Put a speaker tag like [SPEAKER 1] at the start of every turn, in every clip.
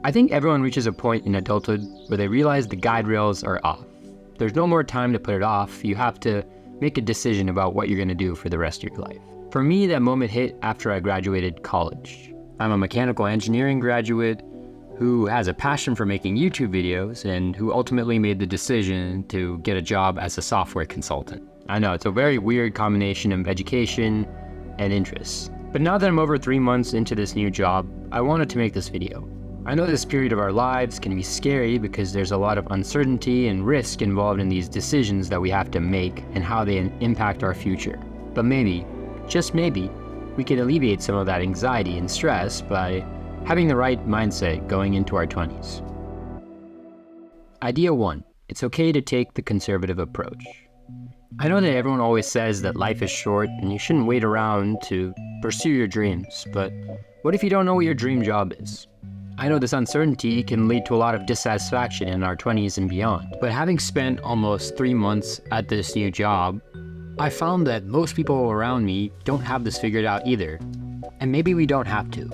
[SPEAKER 1] I think everyone reaches a point in adulthood where they realize the guide rails are off. There's no more time to put it off. You have to make a decision about what you're going to do for the rest of your life. For me, that moment hit after I graduated college. I'm a mechanical engineering graduate who has a passion for making YouTube videos and who ultimately made the decision to get a job as a software consultant. I know, it's a very weird combination of education and interests. But now that I'm over 3 months into this new job, I wanted to make this video. I know this period of our lives can be scary because there's a lot of uncertainty and risk involved in these decisions that we have to make and how they impact our future. But maybe, just maybe, we can alleviate some of that anxiety and stress by having the right mindset going into our 20s. Idea 1. It's okay to take the conservative approach. I know that everyone always says that life is short and you shouldn't wait around to pursue your dreams, but what if you don't know what your dream job is? I know this uncertainty can lead to a lot of dissatisfaction in our 20s and beyond, but having spent almost 3 months at this new job, I found that most people around me don't have this figured out either, and maybe we don't have to.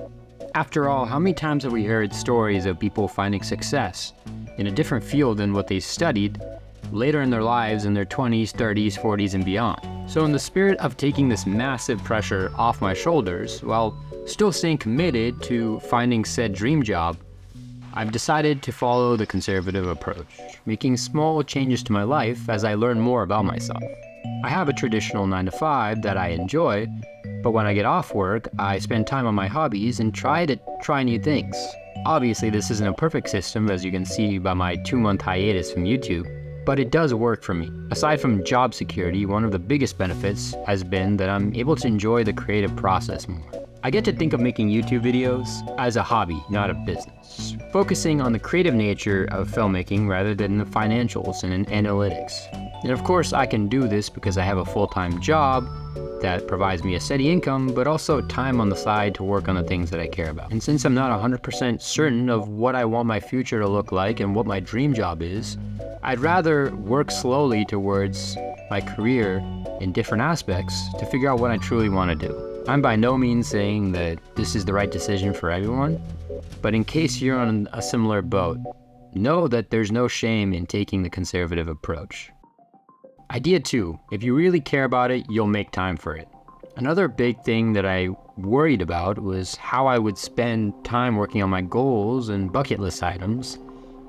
[SPEAKER 1] After all, how many times have we heard stories of people finding success in a different field than what they studied later in their lives in their 20s, 30s, 40s, and beyond? So in the spirit of taking this massive pressure off my shoulders, while still staying committed to finding said dream job, I've decided to follow the conservative approach, making small changes to my life as I learn more about myself. I have a traditional 9-to-5 that I enjoy, but when I get off work, I spend time on my hobbies and try new things. Obviously, this isn't a perfect system, as you can see by my 2-month hiatus from YouTube, but it does work for me. Aside from job security, one of the biggest benefits has been that I'm able to enjoy the creative process more. I get to think of making YouTube videos as a hobby, not a business, focusing on the creative nature of filmmaking rather than the financials and analytics. And of course, I can do this because I have a full-time job that provides me a steady income, but also time on the side to work on the things that I care about. And since I'm not 100% certain of what I want my future to look like and what my dream job is, I'd rather work slowly towards my career in different aspects to figure out what I truly want to do. I'm by no means saying that this is the right decision for everyone, but in case you're on a similar boat, know that there's no shame in taking the conservative approach. Idea 2. If you really care about it, you'll make time for it. Another big thing that I worried about was how I would spend time working on my goals and bucket list items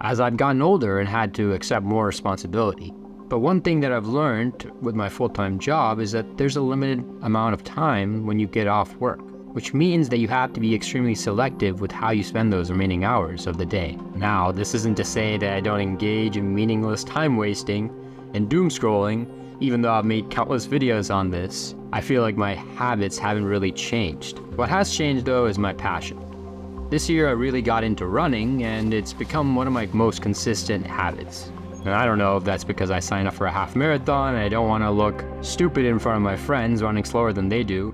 [SPEAKER 1] as I've gotten older and had to accept more responsibility. But one thing that I've learned with my full-time job is that there's a limited amount of time when you get off work, which means that you have to be extremely selective with how you spend those remaining hours of the day. Now, this isn't to say that I don't engage in meaningless time wasting and doom scrolling, even though I've made countless videos on this. I feel like my habits haven't really changed. What has changed though is my passion. This year I really got into running and it's become one of my most consistent habits. And I don't know if that's because I signed up for a half marathon and I don't want to look stupid in front of my friends running slower than they do,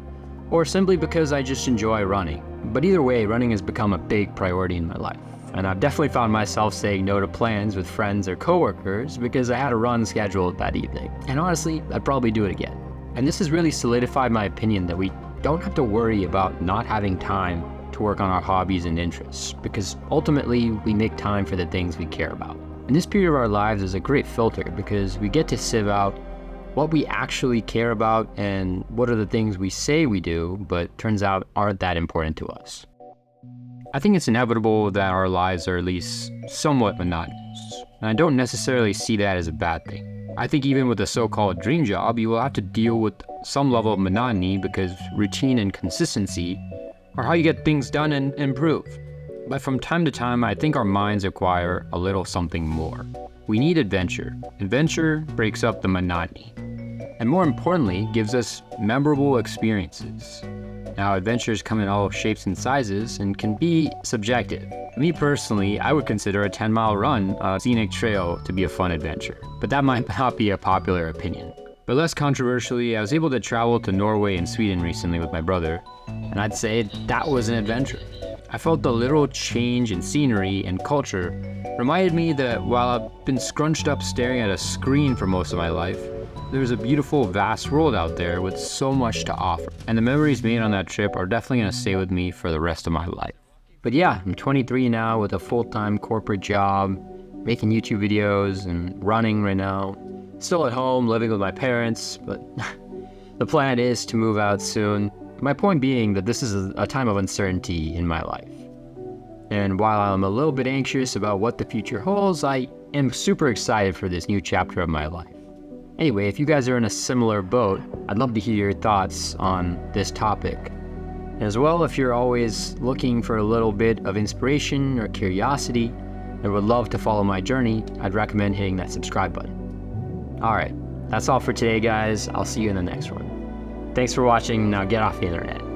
[SPEAKER 1] or simply because I just enjoy running. But either way, running has become a big priority in my life. And I've definitely found myself saying no to plans with friends or coworkers because I had a run scheduled that evening. And honestly, I'd probably do it again. And this has really solidified my opinion that we don't have to worry about not having time to work on our hobbies and interests, because ultimately we make time for the things we care about. And this period of our lives is a great filter because we get to sieve out what we actually care about and what are the things we say we do, but turns out aren't that important to us. I think it's inevitable that our lives are at least somewhat monotonous, and I don't necessarily see that as a bad thing. I think even with a so-called dream job, you will have to deal with some level of monotony because routine and consistency are how you get things done and improve. But from time to time, I think our minds require a little something more. We need adventure. Adventure breaks up the monotony, and more importantly, gives us memorable experiences. Now, adventures come in all shapes and sizes and can be subjective. Me personally, I would consider a 10-mile run a scenic trail to be a fun adventure, but that might not be a popular opinion. But less controversially, I was able to travel to Norway and Sweden recently with my brother, and I'd say that was an adventure. I felt the literal change in scenery and culture reminded me that while I've been scrunched up staring at a screen for most of my life, there's a beautiful, vast world out there with so much to offer. And the memories made on that trip are definitely going to stay with me for the rest of my life. But yeah, I'm 23 now with a full-time corporate job, making YouTube videos and running right now. Still at home, living with my parents, but the plan is to move out soon. My point being that this is a time of uncertainty in my life. And while I'm a little bit anxious about what the future holds, I am super excited for this new chapter of my life. Anyway, if you guys are in a similar boat, I'd love to hear your thoughts on this topic. As well, if you're always looking for a little bit of inspiration or curiosity and would love to follow my journey, I'd recommend hitting that subscribe button. Alright, that's all for today guys. I'll see you in the next one. Thanks for watching. Now get off the internet.